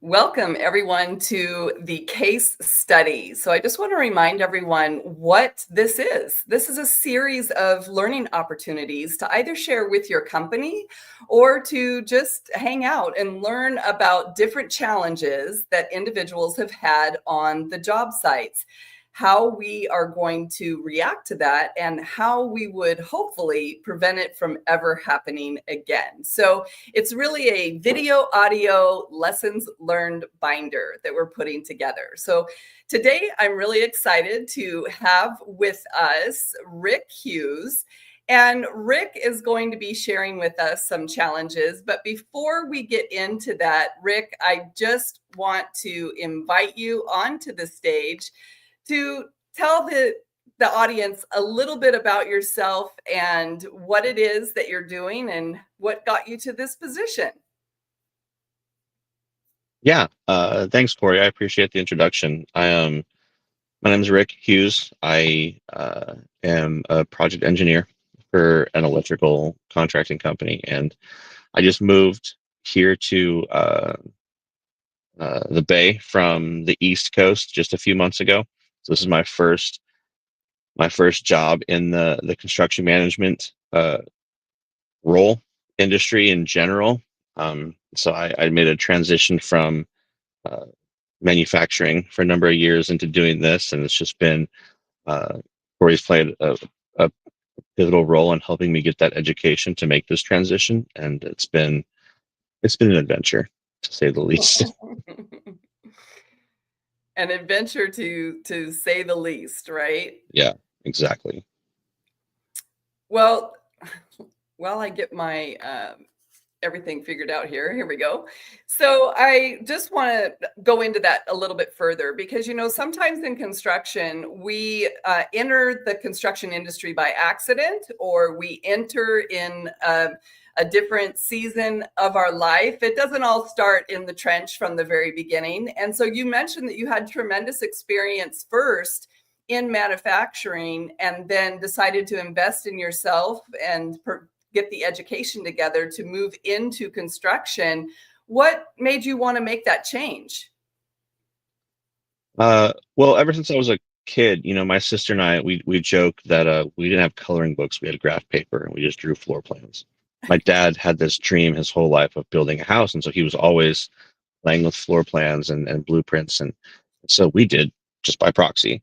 Welcome, everyone, to the case study. So, I just want to remind everyone what this is. This is a series of learning opportunities to either share with your company or to just hang out and learn about different challenges that individuals have had on the job sites, how we are going to react to that, and how we would hopefully prevent it from ever happening again. So, it's really a video audio lessons learned binder that we're putting together. So today I'm really excited to have with us Rick Hughes. And Rick is going to be sharing with us some challenges. But before we get into that, Rick, I just want to invite you onto the stage to tell the audience a little bit about yourself and what it is that you're doing and what got you to this position. Yeah, thanks, Corey. I appreciate the introduction. My name is Rick Hughes. I am a project engineer for an electrical contracting company, and I just moved here to the Bay from the East Coast just a few months ago. So this is my first job in the construction management role industry in general. So I made a transition from uh, manufacturing for a number of years into doing this, and it's just been Corey's played a pivotal role in helping me get that education to make this transition, and it's been an adventure to say the least. An adventure to say the least, right? Yeah, exactly. Well, while I get my everything figured out here. Here we go. So I just want to go into that a little bit further because, sometimes in construction, we enter the construction industry by accident or we enter in a different season of our life. It doesn't all start in the trench from the very beginning. And so you mentioned that you had tremendous experience first in manufacturing and then decided to invest in yourself and get the education together to move into construction. What made you want to make that change? Well, ever since I was a kid, my sister and I we joke that we didn't have coloring books. We had graph paper, and we just drew floor plans. My dad had this dream his whole life of building a house, and so he was always playing with floor plans and blueprints, and so we did just by proxy.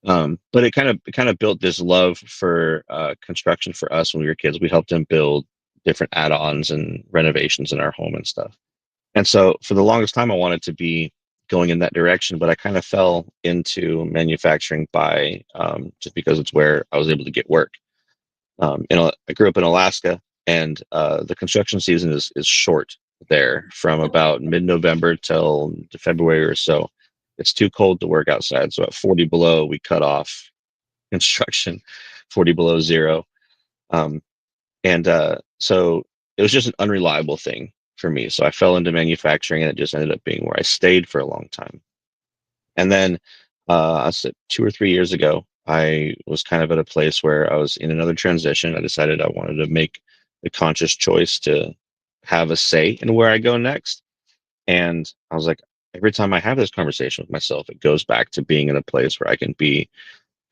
But it kind of built this love for construction for us when we were kids. We helped him build different add-ons and renovations in our home and stuff. And so for the longest time, I wanted to be going in that direction, but I kind of fell into manufacturing by just because it's where I was able to get work. I grew up in Alaska, and the construction season is short there from about mid-November till February or so. It's too cold to work outside. So at 40 below, we cut off construction, 40 below zero. Um, and so it was just an unreliable thing for me. So I fell into manufacturing, and it just ended up being where I stayed for a long time. And then I said 2 or 3 years ago, I was kind of at a place where I was in another transition. I decided I wanted to make the conscious choice to have a say in where I go next. And I was like, every time I have this conversation with myself, it goes back to being in a place where I can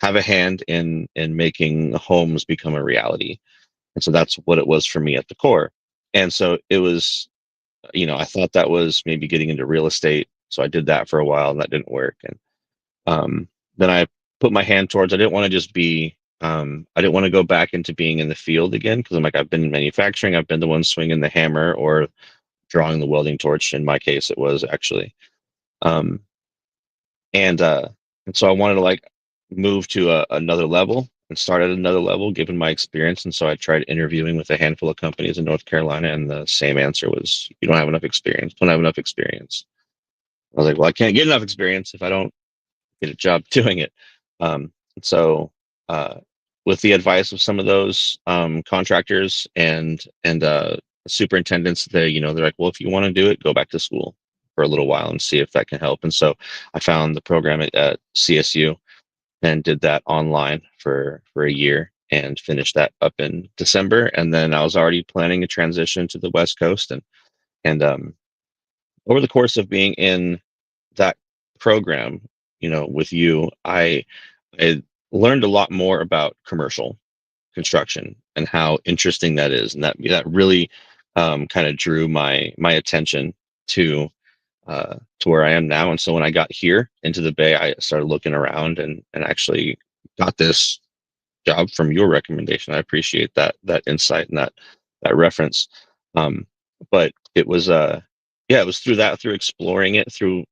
have a hand in making homes become a reality. And so that's what it was for me at the core. And so it was, I thought that was maybe getting into real estate. So I did that for a while, and that didn't work. And then I put my hand towards, I didn't want to just be, I didn't want to go back into being in the field again, because I'm like, I've been in manufacturing, I've been the one swinging the hammer or drawing the welding torch. In my case, it was actually. Um, and so I wanted to like move to another level and start at another level, given my experience. And so I tried interviewing with a handful of companies in North Carolina, and the same answer was, "You don't have enough experience. Don't have enough experience." I was like, "Well, I can't get enough experience if I don't get a job doing it." So, uh, with the advice of some of those contractors and superintendents, they're like, "Well, if you want to do it, go back to school for a little while and see if that can help." And so I found the program at CSU and did that online for a year and finished that up in December. And then I was already planning a transition to the West Coast, and over the course of being in that program, with you, I learned a lot more about commercial construction and how interesting that is, and that really kind of drew my attention to to where I am now. And so when I got here into the Bay, I started looking around and actually got this job from your recommendation. I appreciate that insight and that reference. Um, but it was yeah, it was through exploring it, through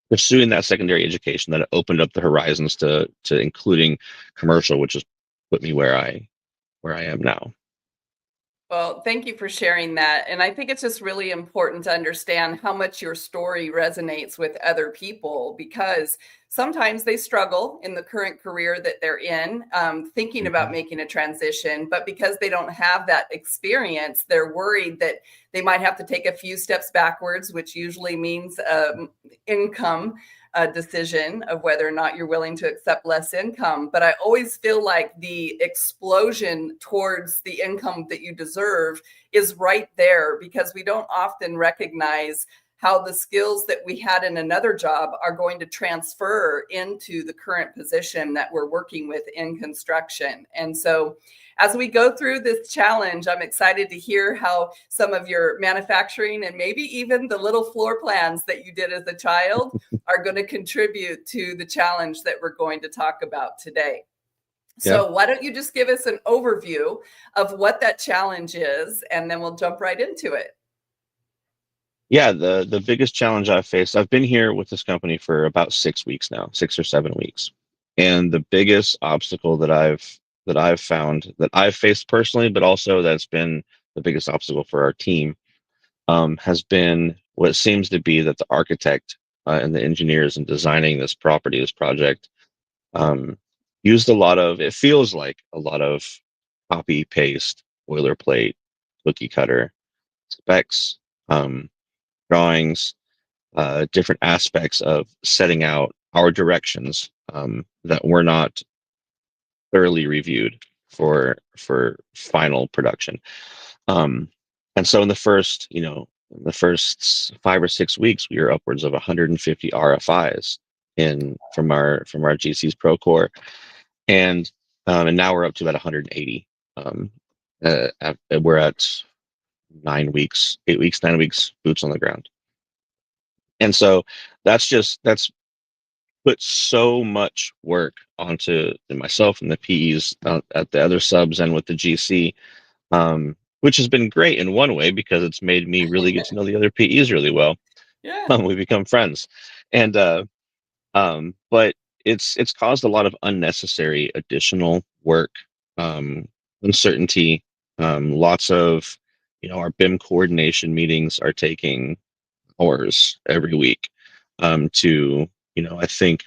pursuing that secondary education, that it opened up the horizons to including commercial, which has put me where I am now. Well, thank you for sharing that. And I think it's just really important to understand how much your story resonates with other people, because sometimes they struggle in the current career that they're in, thinking about Mhm. making a transition. But because they don't have that experience, they're worried that they might have to take a few steps backwards, which usually means income decision of whether or not you're willing to accept less income. But I always feel like the explosion towards the income that you deserve is right there, because we don't often recognize how the skills that we had in another job are going to transfer into the current position that we're working with in construction. And so as we go through this challenge, I'm excited to hear how some of your manufacturing and maybe even the little floor plans that you did as a child are going to contribute to the challenge that we're going to talk about today. Yeah. So, why don't you just give us an overview of what that challenge is, and then we'll jump right into it. Yeah, the biggest challenge I've faced, I've been here with this company for about 6 weeks now, 6 or 7 weeks. And the biggest obstacle that I've found, that I've faced personally, but also that's been the biggest obstacle for our team, has been what seems to be that the architect and the engineers in designing this property, this project, um, used a lot of, it feels like a lot of copy paste, boilerplate, cookie cutter specs, drawings, different aspects of setting out our directions, that were not thoroughly reviewed for final production. Um, and so in the first 5 or 6 weeks, we were upwards of 150 RFIs in from our GC's Procore, and now we're up to about 180. Um, we're at 9 weeks, 8 weeks, 9 weeks, boots on the ground. And so that's put so much work onto myself and the PEs at the other subs and with the GC, which has been great in one way because it's made me really get to know the other PEs really well. Yeah. We become friends, and but it's caused a lot of unnecessary additional work, um, uncertainty, lots of, our BIM coordination meetings are taking hours every week, to, I think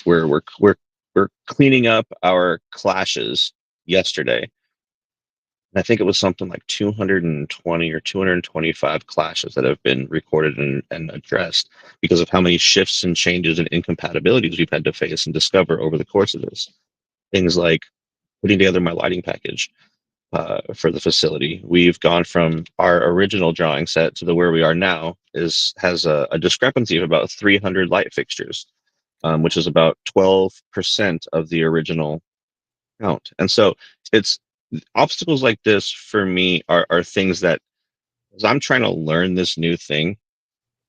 we're cleaning up our clashes yesterday. I think it was something like 220 or 225 clashes that have been recorded and addressed because of how many shifts and changes and incompatibilities we've had to face and discover over the course of this. Things like putting together my lighting package for the facility. We've gone from our original drawing set to the where we are now has a discrepancy of about 300 light fixtures, which is about 12% of the original count. And so it's obstacles like this for me are things that, as I'm trying to learn this new thing,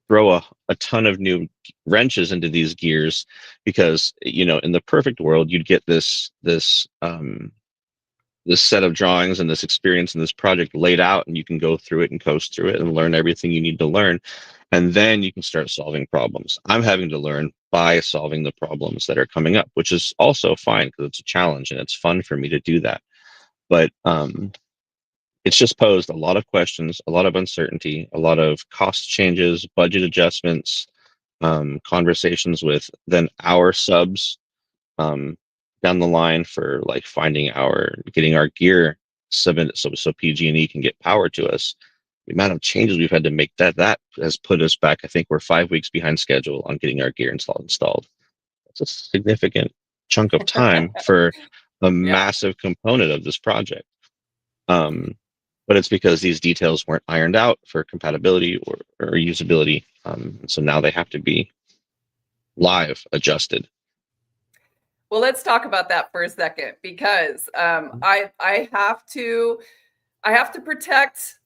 throw a ton of new wrenches into these gears, because in the perfect world you'd get this set of drawings and this experience and this project laid out, and you can go through it and coast through it and learn everything you need to learn, and then you can start solving problems. I'm having to learn by solving the problems that are coming up, which is also fine because it's a challenge and it's fun for me to do that. But it's just posed a lot of questions, a lot of uncertainty, a lot of cost changes, budget adjustments, conversations with then our subs, um, down the line for like getting our gear submitted so PG&E can get power to us. The amount of changes we've had to make, that has put us back. I think we're 5 weeks behind schedule on getting our gear installed. It's a significant chunk of time for a Yeah. massive component of this project. Um, but it's because these details weren't ironed out for compatibility or usability. So now they have to be live adjusted. Well, let's talk about that for a second, because I have to protect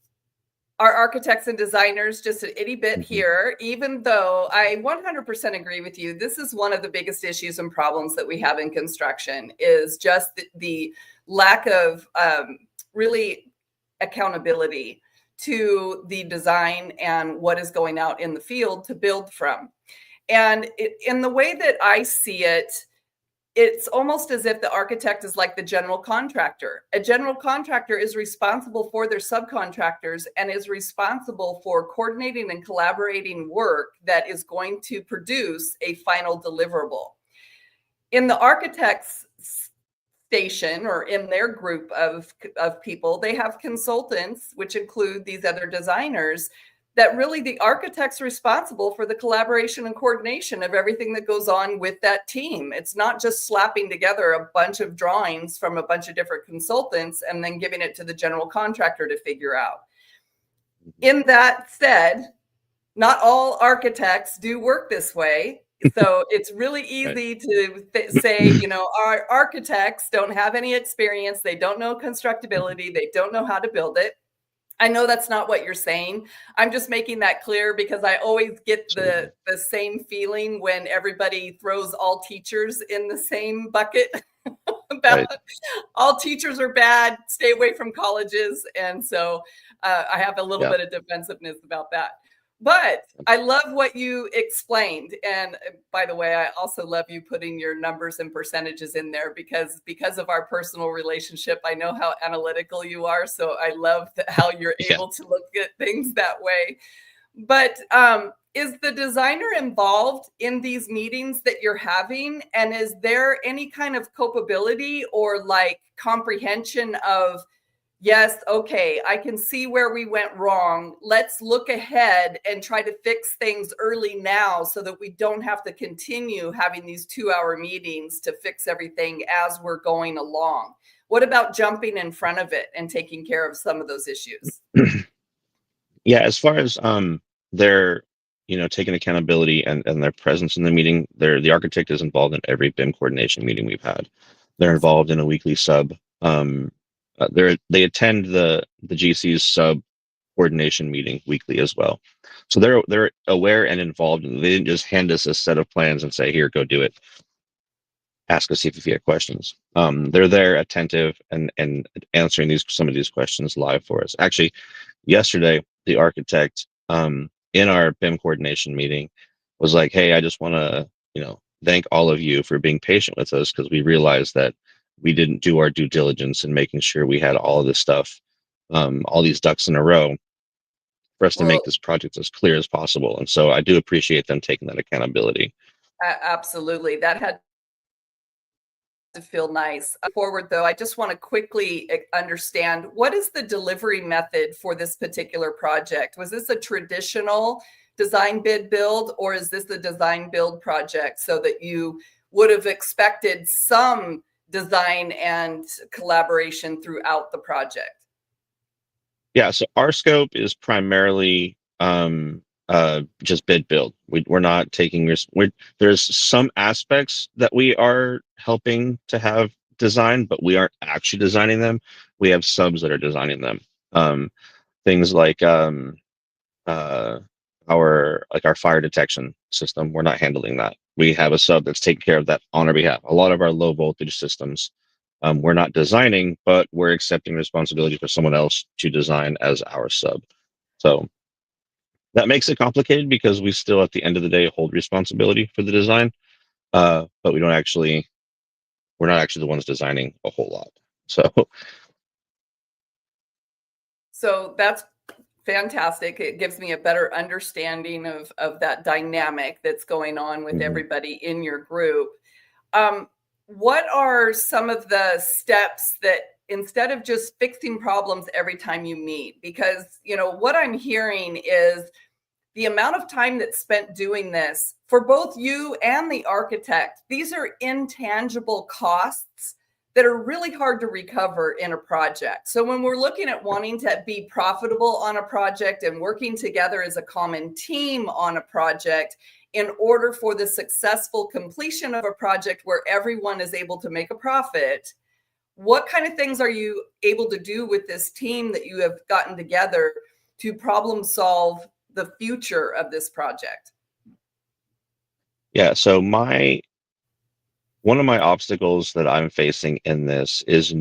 our architects and designers just an itty bit here, even though I 100% agree with you. This is one of the biggest issues and problems that we have in construction, is just the lack of really accountability to the design and what is going out in the field to build from. And in the way that I see it, it's almost as if the architect is like the general contractor. A general contractor is responsible for their subcontractors and is responsible for coordinating and collaborating work that is going to produce a final deliverable. In the architect's station, or in their group of people, they have consultants, which include these other designers, that really the architect's responsible for the collaboration and coordination of everything that goes on with that team. It's not just slapping together a bunch of drawings from a bunch of different consultants and then giving it to the general contractor to figure out. In that said, not all architects do work this way. So it's really easy to say, you know, our architects don't have any experience. They don't know constructability. They don't know how to build it. I know that's not what you're saying. I'm just making that clear because I always get the same feeling when everybody throws all teachers in the same bucket about all teachers are bad, stay away from colleges. And so I have a little bit of defensiveness about that. But I love what you explained. And by the way, I also love you putting your numbers and percentages in there because of our personal relationship. I know how analytical you are. So I love how you're able to look at things that way. But is the designer involved in these meetings that you're having? And is there any kind of culpability or like comprehension of, yes, okay, I can see where we went wrong. Let's look ahead and try to fix things early now so that we don't have to continue having these 2-hour meetings to fix everything as we're going along? What about jumping in front of it and taking care of some of those issues? Yeah, as far as their, taking accountability and their presence in the meeting, the architect is involved in every BIM coordination meeting we've had. They're involved in a weekly sub. They attend the GC's sub coordination meeting weekly as well. So they're aware and involved. And they didn't just hand us a set of plans and say, "Here, go do it." Ask us if you have questions. They're there, attentive, and answering some of these questions live for us. Actually, yesterday the architect in our BIM coordination meeting was like, "Hey, I just want to thank all of you for being patient with us because we realized that we didn't do our due diligence in making sure we had all of this stuff, all these ducks in a row for us to make this project as clear as possible." And so I do appreciate them taking that accountability. Absolutely. That had to feel nice. Forward though, I just want to quickly understand, what is the delivery method for this particular project? Was this a traditional design bid build, or is this a design build project so that you would have expected some design and collaboration throughout the project? Yeah, so our scope is primarily just bid build. We're not taking risk. There's some aspects that we are helping to have design, but we aren't actually designing them. We have subs that are designing them. Things like our fire detection system. We're not handling that. We have a sub that's taking care of that on our behalf. A lot of our low voltage systems, we're not designing, but we're accepting responsibility for someone else to design as our sub. So that makes it complicated because we still, at the end of the day, hold responsibility for the design, but we're not actually the ones designing a whole lot. So that's fantastic. It gives me a better understanding of that dynamic that's going on with everybody in your group. What are some of the steps that, instead of just fixing problems every time you meet? Because, what I'm hearing is the amount of time that's spent doing this for both you and the architect, these are intangible costs that are really hard to recover in a project. So when we're looking at wanting to be profitable on a project and working together as a common team on a project, in order for the successful completion of a project where everyone is able to make a profit, what kind of things are you able to do with this team that you have gotten together to problem solve the future of this project? Yeah. So one of my obstacles that I'm facing in this is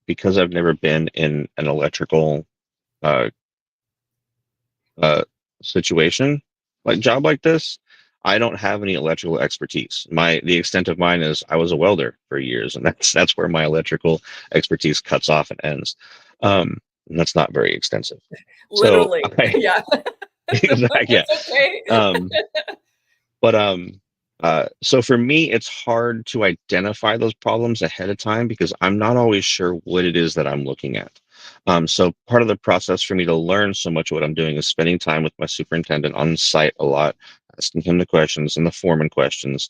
because I've never been in an electrical uh, uh, situation, like job like this. I don't have any electrical expertise. The extent of mine is I was a welder for years, and that's where my electrical expertise cuts off and ends. And that's not very extensive. So Literally, I yeah. exactly, yeah. It's okay. Um, but so for me, it's hard to identify those problems ahead of time because I'm not always sure what it is that I'm looking at. So part of the process for me to learn so much of what I'm doing is spending time with my superintendent on site a lot, asking him the questions and the foreman questions,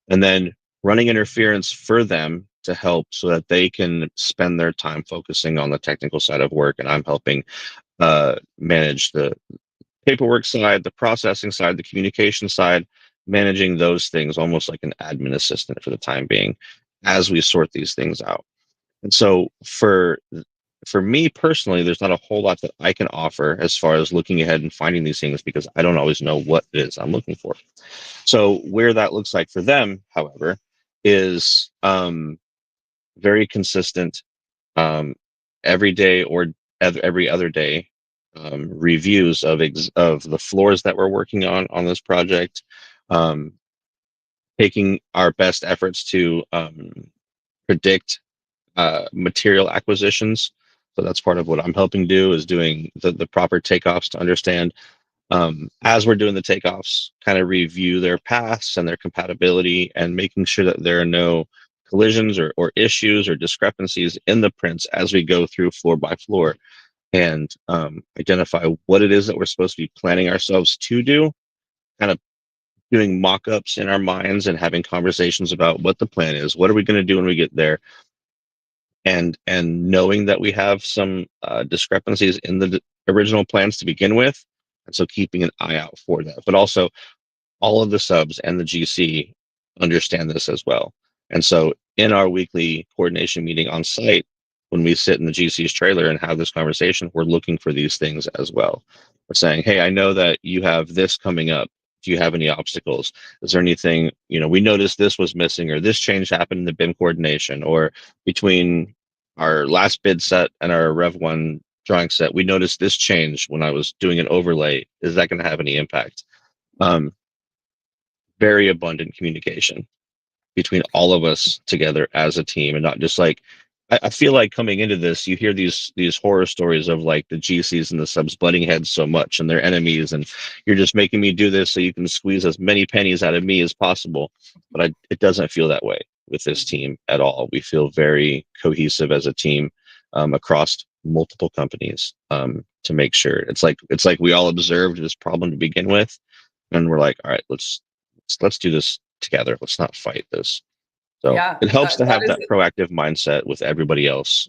and then running interference for them to help so that they can spend their time focusing on the technical side of work, and I'm helping manage the paperwork side, the processing side, the communication side, managing those things almost like an admin assistant for the time being as we sort these things out. And so for me personally, there's not a whole lot that I can offer as far as looking ahead and finding these things because I don't always know what it is I'm looking for. So where that looks like for them, however, is very consistent every day or every other day reviews of the floors that we're working on this project, um, taking our best efforts to predict material acquisitions. So that's part of what I'm helping do is doing the proper takeoffs to understand as we're doing the takeoffs, kind of review their paths and their compatibility and making sure that there are no collisions or issues or discrepancies in the prints as we go through floor by floor and identify what it is that we're supposed to be planning ourselves to do, kind of doing mock-ups in our minds and having conversations about what the plan is, what are we going to do when we get there, and knowing that we have some discrepancies in the original plans to begin with, and so keeping an eye out for that. But also, all of the subs and the GC understand this as well. And so, in our weekly coordination meeting on site, when we sit in the GC's trailer and have this conversation, we're looking for these things as well. We're saying, hey, I know that you have this coming up. Do you have any obstacles? Is there anything, we noticed this was missing or this change happened in the BIM coordination or between our last bid set and our Rev 1 drawing set, we noticed this change when I was doing an overlay. Is that going to have any impact? Um, Very abundant communication between all of us together as a team and not just like I feel like coming into this you hear these horror stories of like the GCs and the subs butting heads so much and they're enemies and you're just making me do this so you can squeeze as many pennies out of me as possible, but it doesn't feel that way with this team at all. We feel very cohesive as a team across multiple companies to make sure it's like we all observed this problem to begin with and we're like, all right, let's do this together. Let's not fight this. So Yeah, it helps to that have is, that proactive mindset with everybody else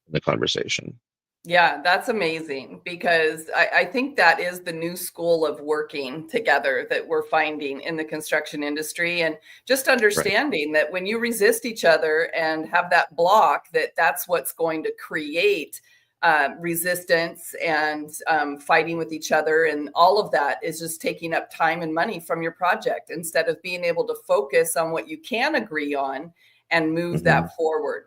in the conversation. yeah, that's amazing because I think that is the new school of working together that we're finding in the construction industry. And just Right. understanding that when you resist each other and have that block, that's what's going to create resistance and fighting with each other. And all of that is just taking up time and money from your project instead of being able to focus on what you can agree on and move Hmm. that forward.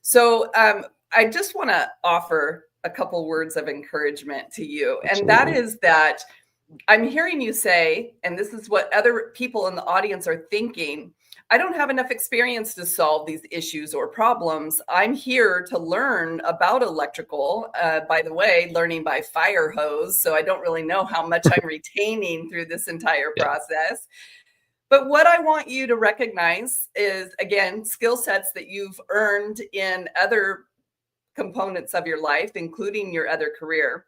So I just want to offer a couple words of encouragement to you. And that Absolutely. is that I'm hearing you say, and this is what other people in the audience are thinking, I don't have enough experience to solve these issues or problems. I'm here to learn about electrical. By the way, learning by fire hose. So I don't really know how much I'm retaining through this entire Yeah. process. But what I want you to recognize is, again, skill sets that you've earned in other components of your life, including your other career.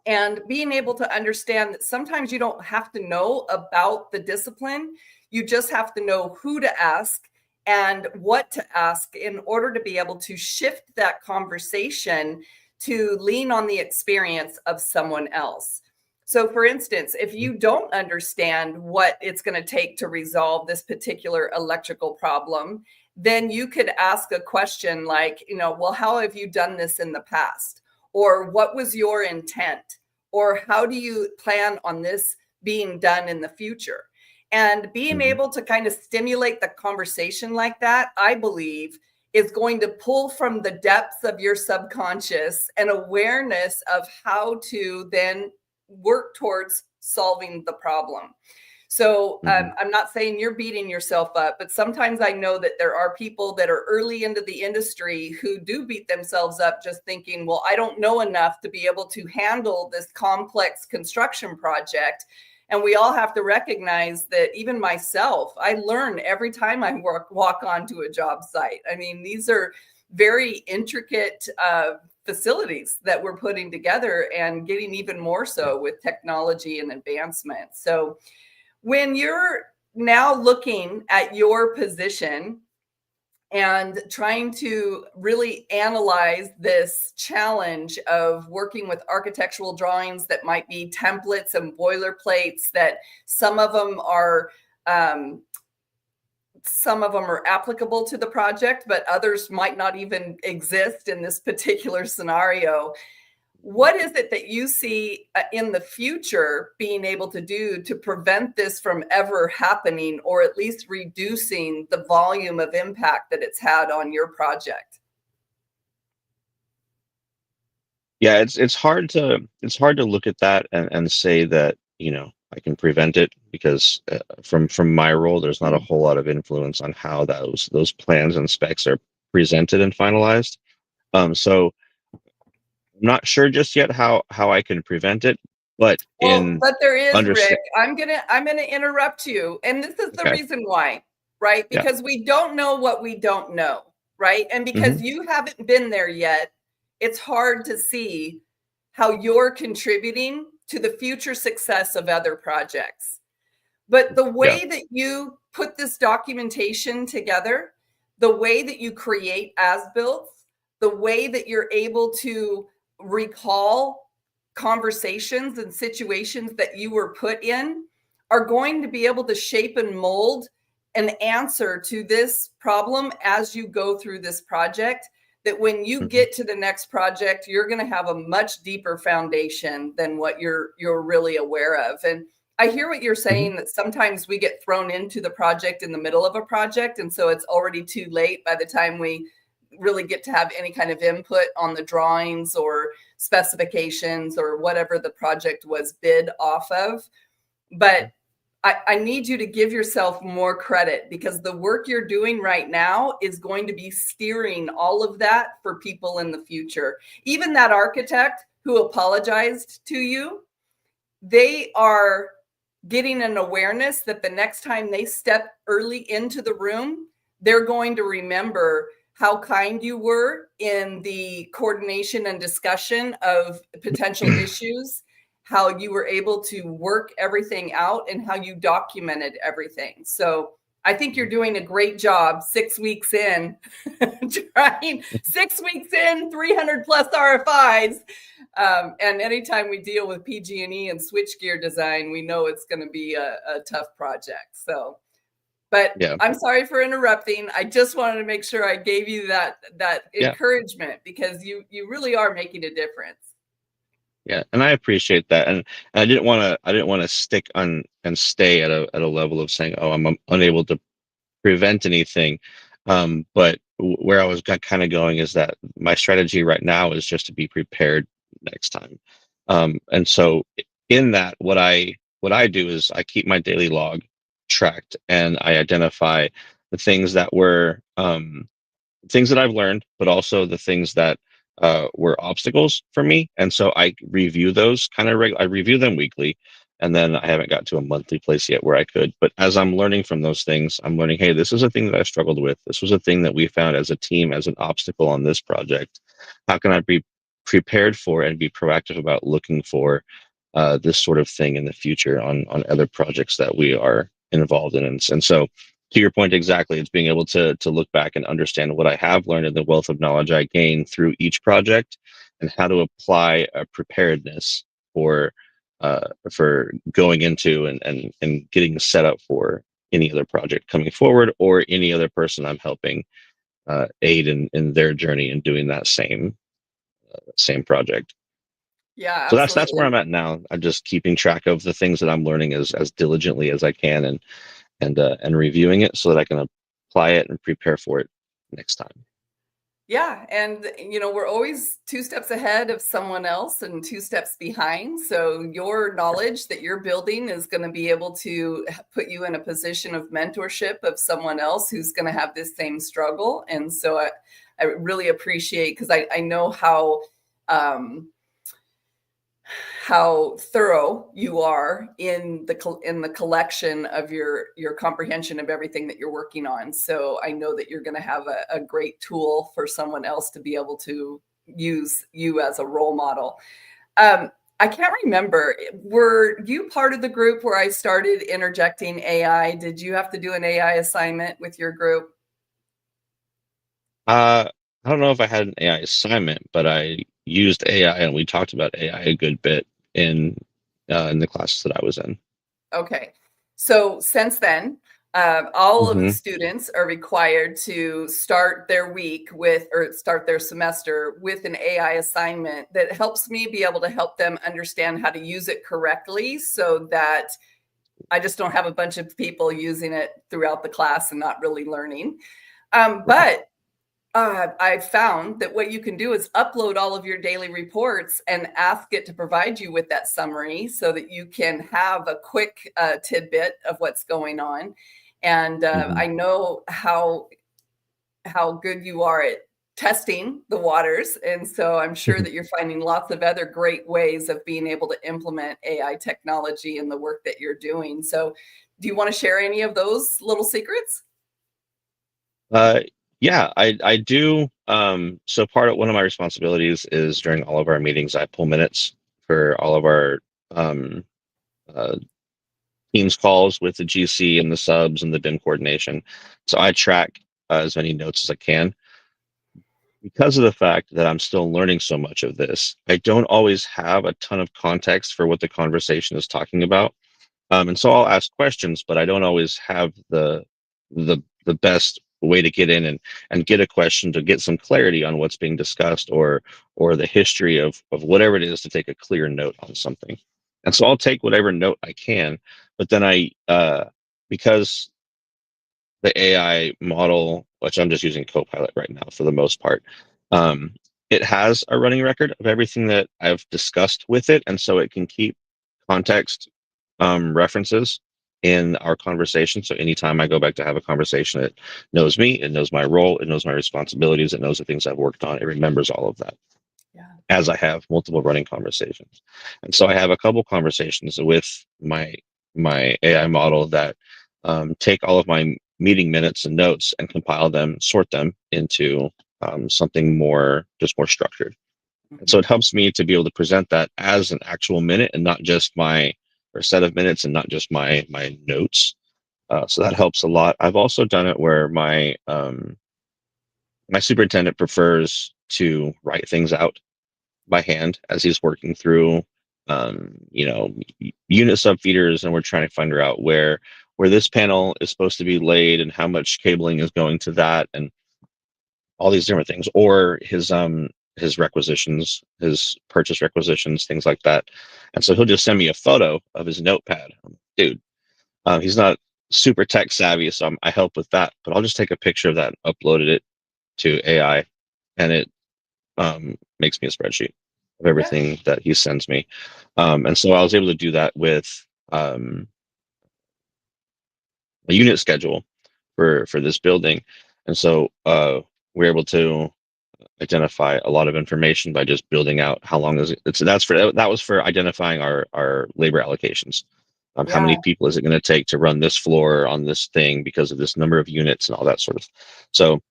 And being able to understand that sometimes you don't have to know about the discipline, you just have to know who to ask and what to ask in order to be able to shift that conversation to lean on the experience of someone else. So, for instance, if you don't understand what it's going to take to resolve this particular electrical problem, then you could ask a question like, well, how have you done this in the past? Or what was your intent? Or how do you plan on this being done in the future? And being Mhm. able to kind of stimulate the conversation like that, I believe, is going to pull from the depths of your subconscious an awareness of how to then work towards solving the problem. So Mhm. I'm not saying you're beating yourself up, but sometimes I know that there are people that are early into the industry who do beat themselves up just thinking, well, I don't know enough to be able to handle this complex construction project. And we all have to recognize that even myself, I learn every time I walk onto a job site. I mean, these are very intricate facilities that we're putting together and getting even more Yeah. so with technology and advancement. So when you're now looking at your position and trying to really analyze this challenge of working with architectural drawings that might be templates and boilerplates, that some of them are um, applicable to the project, but others might not even exist in this particular scenario. What is it that you see in the future being able to do to prevent this from ever happening, or at least reducing the volume of impact that it's had on your project? Yeah, it's hard to look at that and say that, I can prevent it, because from my role, there's not a whole lot of influence on how those plans and specs are presented and finalized. So I'm not sure just yet how I can prevent it, but Well, in but there is, Rick. understand. I'm gonna interrupt you, and this is the Okay. reason why, right? Yeah. Because we don't know what we don't know, right? And because Hmm. you haven't been there yet, it's hard to see how you're contributing to the future success of other projects. But the Yeah. way that you put this documentation together, the way that you create as-built, the way that you're able to recall conversations and situations that you were put in are going to be able to shape and mold an answer to this problem as you go through this project, that when you Hmm. get to the next project, you're going to have a much deeper foundation than what you're really aware of. And I hear what you're Hmm. saying, that sometimes we get thrown into the project in the middle of a project, and so it's already too late by the time we really get to have any kind of input on the drawings or specifications or whatever the project was bid off of. But I need you to give yourself more credit, because the work you're doing right now is going to be steering all of that for people in the future. Even that architect who apologized to you, they are getting an awareness that the next time they step early into the room, they're going to remember how kind you were in the coordination and discussion of potential issues, how you were able to work everything out, and how you documented everything. So I think you're doing a great job 6 weeks in, trying 6 weeks in, 300 plus RFIs. And anytime we deal with PG&E and switchgear design, we know it's going to be a tough project. So, but Yeah. I'm sorry for interrupting. I just wanted to make sure I gave you that Yeah. encouragement, because you really are making a difference. Yeah, and I appreciate that, and I didn't want to stick on and stay at a level of saying, oh, I'm unable to prevent anything. But where I was kind of going is that my strategy right now is just to be prepared next time. And so in that, what I do is I keep my daily log tracked, and I identify the things that I've learned, but also the things that were obstacles for me. And so I review those I review them weekly. And then I haven't got to a monthly place yet where I could. But as I'm learning from those things, I'm learning, hey, this is a thing that I struggled with. This was a thing that we found as a team as an obstacle on this project. How can I be prepared for and be proactive about looking for this sort of thing in the future on other projects that we are involved in? And so to your point exactly, it's being able to look back and understand what I have learned and the wealth of knowledge I gain through each project, and how to apply a preparedness for going into and getting set up for any other project coming forward, or any other person I'm helping aid in their journey in doing that same project. Yeah, So that's where absolutely. I'm at now. I'm just keeping track of the things that I'm learning as diligently as I can, and reviewing it so that I can apply it and prepare for it next time. Yeah, and we're always two steps ahead of someone else and two steps behind. So your knowledge that you're building is going to be able to put you in a position of mentorship of someone else who's going to have this same struggle. And so I really appreciate, because I know um, how thorough you are in the collection of your comprehension of everything that you're working on. So I know that you're going to have a great tool for someone else to be able to use you as a role model. I can't remember, were you part of the group where I started interjecting AI? Did you have to do an AI assignment with your group? Uh, I don't know if I had an AI assignment, but I used AI and we talked about AI a good bit in in the classes that I was in. Okay. So since then, all of the Hmm. students are required to start their week with, or start their semester with, an AI assignment that helps me be able to help them understand how to use it correctly, so that I just don't have a bunch of people using it throughout the class and not really learning. Right. But I found that what you can do is upload all of your daily reports and ask it to provide you with that summary, so that you can have a quick tidbit of what's going on. And Hmm. I know how good you are at testing the waters, and so I'm sure that you're finding lots of other great ways of being able to implement AI technology in the work that you're doing. So, do you want to share any of those little secrets? Uh, yeah, I do. So part of one of my responsibilities is during all of our meetings, I pull minutes for all of our um, uh, Teams calls with the GC and the subs and the BIM coordination. So I track as many notes as I can. Because of the fact that I'm still learning so much of this, I don't always have a ton of context for what the conversation is talking about. And so I'll ask questions, but I don't always have the best way to get in and get a question to get some clarity on what's being discussed, or the history of whatever it is, to take a clear note on something. And so I'll take whatever note I can, but then because the AI model, which I'm just using Copilot right now for the most part, um, it has a running record of everything that I've discussed with it, and so it can keep context references in our conversation. So anytime I go back to have a conversation, it knows me, it knows my role, it knows my responsibilities, it knows the things I've worked on, it remembers all of that Yeah. as I have multiple running conversations. And so I have a couple conversations with my AI model that take all of my meeting minutes and notes and compile them, sort them into something more structured. And so Mhm. it helps me to be able to present that as an actual minute, and not just my or set of minutes, and not just my notes. So that helps a lot. I've also done it where my superintendent prefers to write things out by hand as he's working through unit subfeeders, and we're trying to figure out where this panel is supposed to be laid and how much cabling is going to that, and all these different things, or his requisitions, his purchase requisitions, things like that. And so he'll just send me a photo of his notepad. Dude, he's not super tech savvy, so I help with that, but I'll just take a picture of that and uploaded it to AI, and it makes me a spreadsheet of Yeah. everything that he sends me. And so I was able to do that with a unit schedule for this building. And so we're able to identify a lot of information by just building out how long is it. That was for identifying our labor allocations. How many Yeah. people is it going to take to run this floor on this thing because of this number of units and all that sort of. So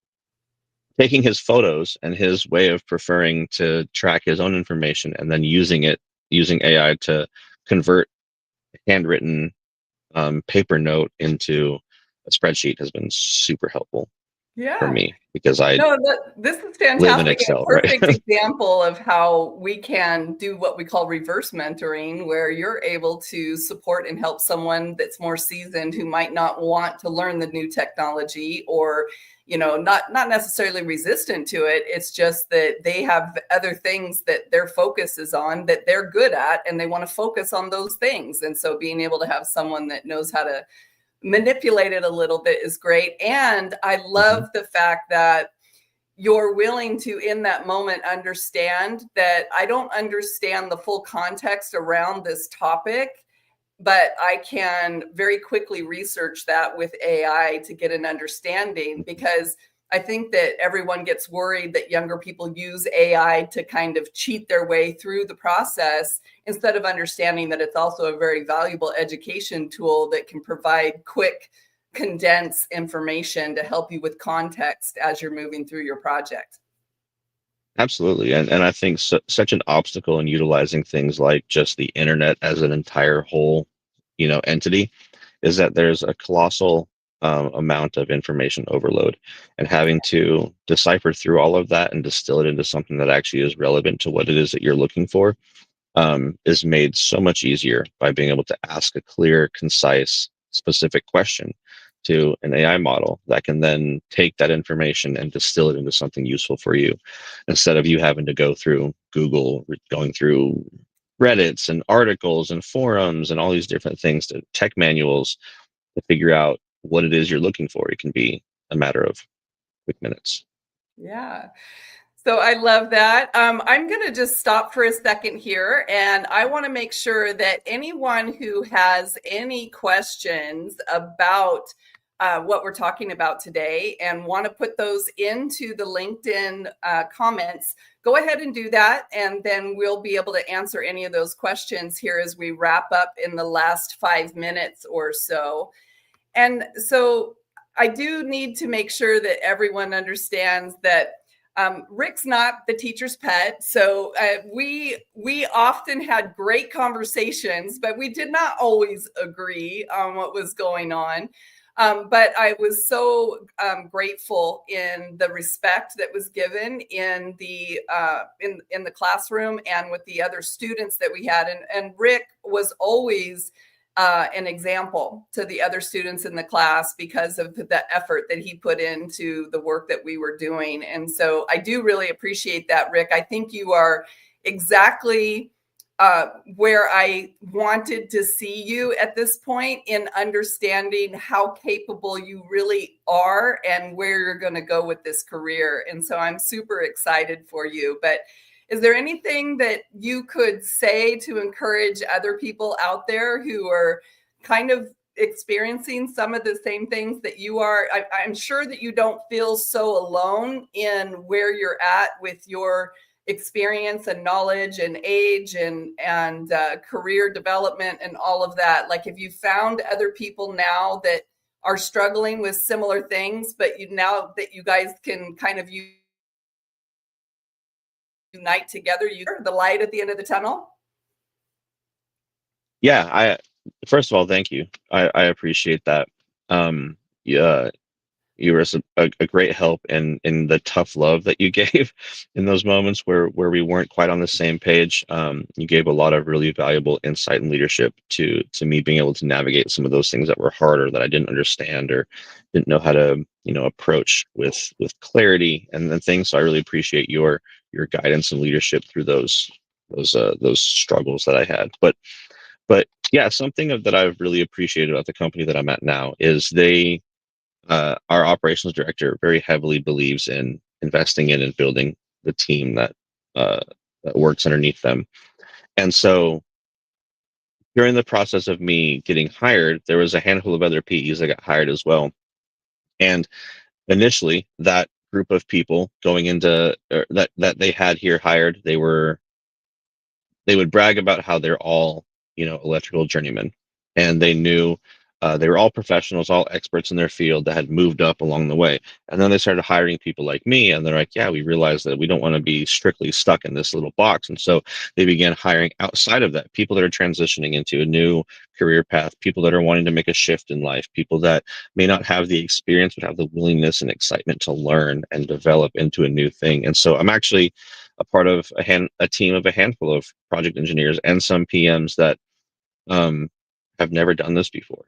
taking his photos and his way of preferring to track his own information, and then using AI to convert a handwritten paper note into a spreadsheet has been super helpful for Yeah. me because I No, this is live in fantastic and a Excel, right? perfect example of how we can do what we call reverse mentoring, where you're able to support and help someone that's more seasoned who might not want to learn the new technology or, not necessarily resistant to it. It's just that they have other things that their focus is on that they're good at, and they want to focus on those things. And so being able to have someone that knows how to manipulate it a little bit is great. And I Mhm. love the fact that you're willing to, in that moment, understand that I don't understand the full context around this topic, but I can very quickly research that with AI to get an understanding, because I think that everyone gets worried that younger people use AI to kind of cheat their way through the process instead of understanding that it's also a very valuable education tool that can provide quick, condensed information to help you with context as you're moving through your project. Absolutely. And I think such an obstacle in utilizing things like just the internet as an entire whole, entity is that there's a colossal amount of information overload, and having to decipher through all of that and distill it into something that actually is relevant to what it is that you're looking for is made so much easier by being able to ask a clear, concise, specific question to an AI model that can then take that information and distill it into something useful for you, instead of you having to go through Google, going through Reddits and articles and forums and all these different things, to tech manuals to figure out what it is you're looking for. It can be a matter of quick minutes. Yeah. So I love that. I'm going to just stop for a second here, and I want to make sure that anyone who has any questions about what we're talking about today and want to put those into the LinkedIn comments, go ahead and do that, and then we'll be able to answer any of those questions here as we wrap up in the last 5 minutes or so. And so I do need to make sure that everyone understands that Rick's not the teacher's pet. So we often had great conversations, but we did not always agree on what was going on. But I was so grateful in the respect that was given in the in the classroom and with the other students that we had. And Rick was always an example to the other students in the class because of the effort that he put into the work that we were doing. And so I do really appreciate that, Rick. I think you are exactly where I wanted to see you at this point, in understanding how capable you really are and where you're going to go with this career. And so I'm super excited for you. But is there anything that you could say to encourage other people out there who are kind of experiencing some of the same things that you are? I'm sure that you don't feel so alone in where you're at with your experience and knowledge and age and career development and all of that. Like, have you found other people now that are struggling with similar things, but now that you guys can kind of unite together, you the light at the end of the tunnel? Yeah, I first of all, thank you. I appreciate that. Yeah, you were a great help in the tough love that you gave in those moments where we weren't quite on the same page. You gave a lot of really valuable insight and leadership to me being able to navigate some of those things that were harder, that I didn't understand or didn't know how to approach with clarity and things. So I really appreciate your guidance and leadership through those struggles that I had. But yeah, something that I've really appreciated about the company that I'm at now is our operations director very heavily believes in investing in and building the team uh, that works underneath them. And so during the process of me getting hired, there was a handful of other PEs that got hired as well. And initially, that group of people going into that they had here hired, they would brag about how they're all electrical journeymen, and they knew They were all professionals, all experts in their field that had moved up along the way. And then they started hiring people like me, and they're like, yeah, we realized that we don't want to be strictly stuck in this little box. And so they began hiring outside of that, people that are transitioning into a new career path, people that are wanting to make a shift in life, people that may not have the experience, but have the willingness and excitement to learn and develop into a new thing. And so I'm actually a part of a team of a handful of project engineers and some PMs that have never done this before.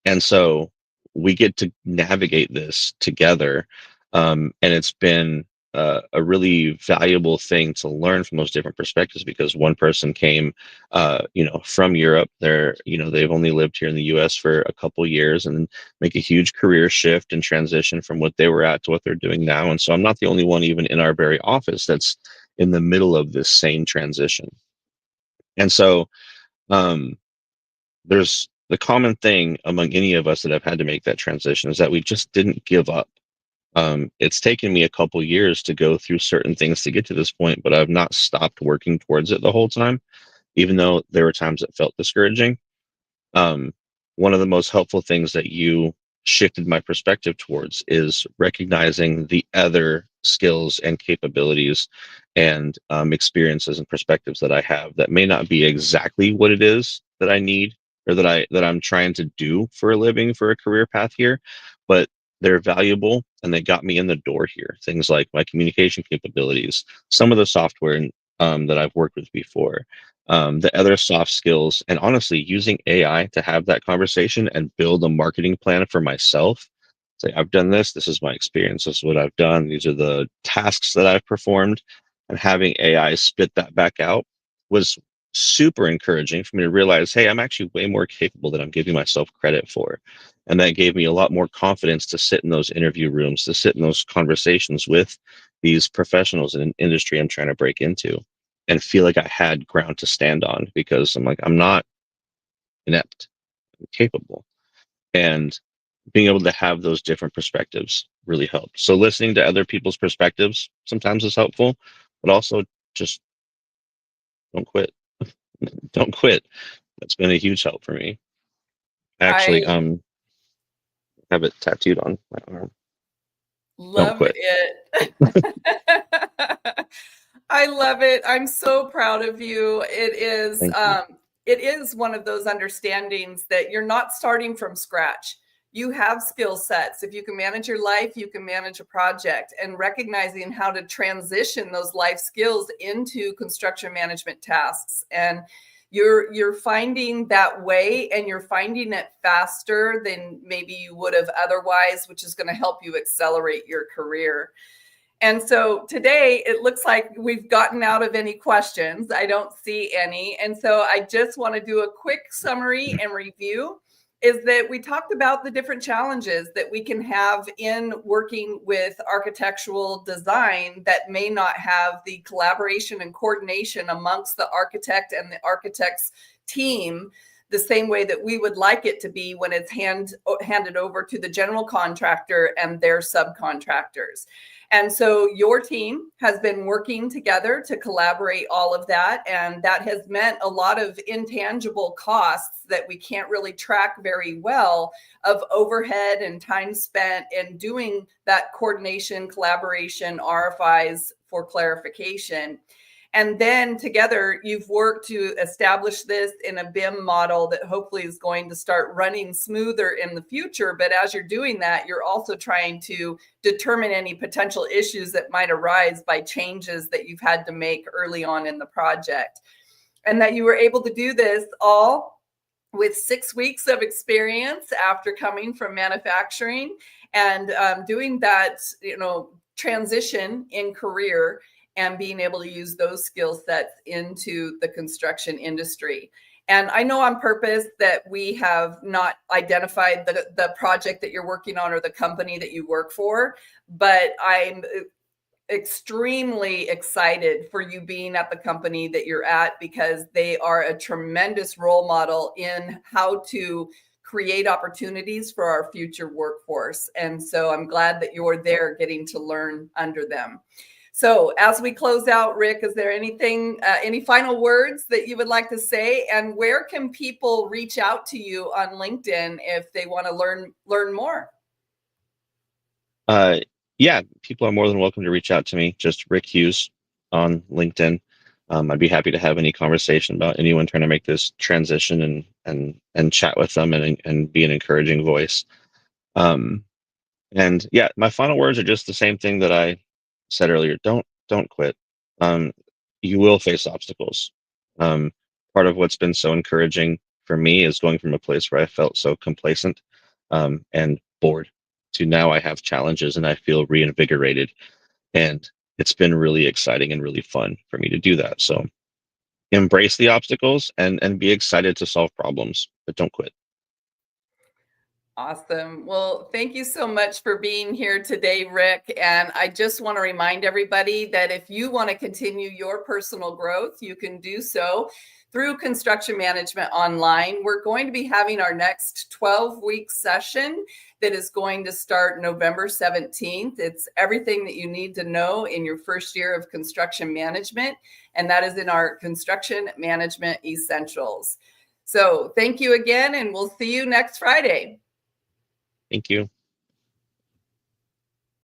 And so we get to navigate this together. And it's been a really valuable thing to learn from those different perspectives, because one person came, from Europe. They've only lived here in the US for a couple years, and make a huge career shift and transition from what they were at to what they're doing now. And so I'm not the only one, even in our very office, that's in the middle of this same transition. And so, um, there's the common thing among any of us that have had to make that transition is that we just didn't give up. It's taken me a couple years to go through certain things to get to this point, but I've not stopped working towards it the whole time, even though there were times that felt discouraging. um, One of the most helpful things that you shifted my perspective towards is recognizing the other skills and capabilities and experiences and perspectives that I have that may not be exactly what it is that I need, or that I'm trying to do for a living, for a career path here, but they're valuable and they got me in the door here. Things like my communication capabilities, some of the software that I've worked with before, the other soft skills, and honestly, using AI to have that conversation and build a marketing plan for myself. Say, I've done this. This is my experience. This is what I've done. These are the tasks that I've performed. And having AI spit that back out was super encouraging for me to realize, hey, I'm actually way more capable than I'm giving myself credit for. And that gave me a lot more confidence to sit in those interview rooms, to sit in those conversations with these professionals in an industry I'm trying to break into, and feel like I had ground to stand on, because I'm like, I'm not inept, I'm capable. And being able to have those different perspectives really helped. So listening to other people's perspectives sometimes is helpful, but also just don't quit. Don't quit. That's been a huge help for me. I actually I have it tattooed on my arm. Don't love quit. it. I love it. I'm so proud of you. Thank you. It is one of those understandings that you're not starting from scratch. You have skill sets. If you can manage your life, you can manage a project, and recognizing how to transition those life skills into construction management tasks. And you're finding that way, and you're finding it faster than maybe you would have otherwise, which is going to help you accelerate your career. And so today it looks like we've gotten out of any questions. I don't see any. And so I just want to do a quick summary and review, is that we talked about the different challenges that we can have in working with architectural design that may not have the collaboration and coordination amongst the architect and the architect's team the same way that we would like it to be when it's handed over to the general contractor and their subcontractors. And so your team has been working together to collaborate all of that. And that has meant a lot of intangible costs that we can't really track very well, of overhead and time spent in doing that coordination, collaboration, RFIs for clarification. And then together, you've worked to establish this in a BIM model that hopefully is going to start running smoother in the future. But as you're doing that, you're also trying to determine any potential issues that might arise by changes that you've had to make early on in the project. And that you were able to do this all with 6 weeks of experience after coming from manufacturing, and doing that, transition in career, and being able to use those skill sets into the construction industry. And I know on purpose that we have not identified the project that you're working on or the company that you work for, but I'm extremely excited for you being at the company that you're at, because they are a tremendous role model in how to create opportunities for our future workforce. And so I'm glad that you're there getting to learn under them. So as we close out, Rick, is there anything, any final words that you would like to say? And where can people reach out to you on LinkedIn if they want to learn more? Yeah, people are more than welcome to reach out to me. Just Rick Hughes on LinkedIn. I'd be happy to have any conversation about anyone trying to make this transition and chat with them and be an encouraging voice. Um, and yeah, my final words are just the same thing that I said earlier. Don't quit. Um, you will face obstacles. Um, Part of what's been so encouraging for me is going from a place where I felt so complacent and bored to now I have challenges and I feel reinvigorated. And it's been really exciting and really fun for me to do that. So embrace the obstacles and be excited to solve problems, but don't quit. Awesome. Well, thank you so much for being here today, Rick. And I just want to remind everybody that if you want to continue your personal growth, you can do so through Construction Management Online. We're going to be having our next 12-week session that is going to start November 17th. It's everything that you need to know in your first year of construction management, and that is in our Construction Management Essentials. So thank you again, and we'll see you next Friday. Thank you.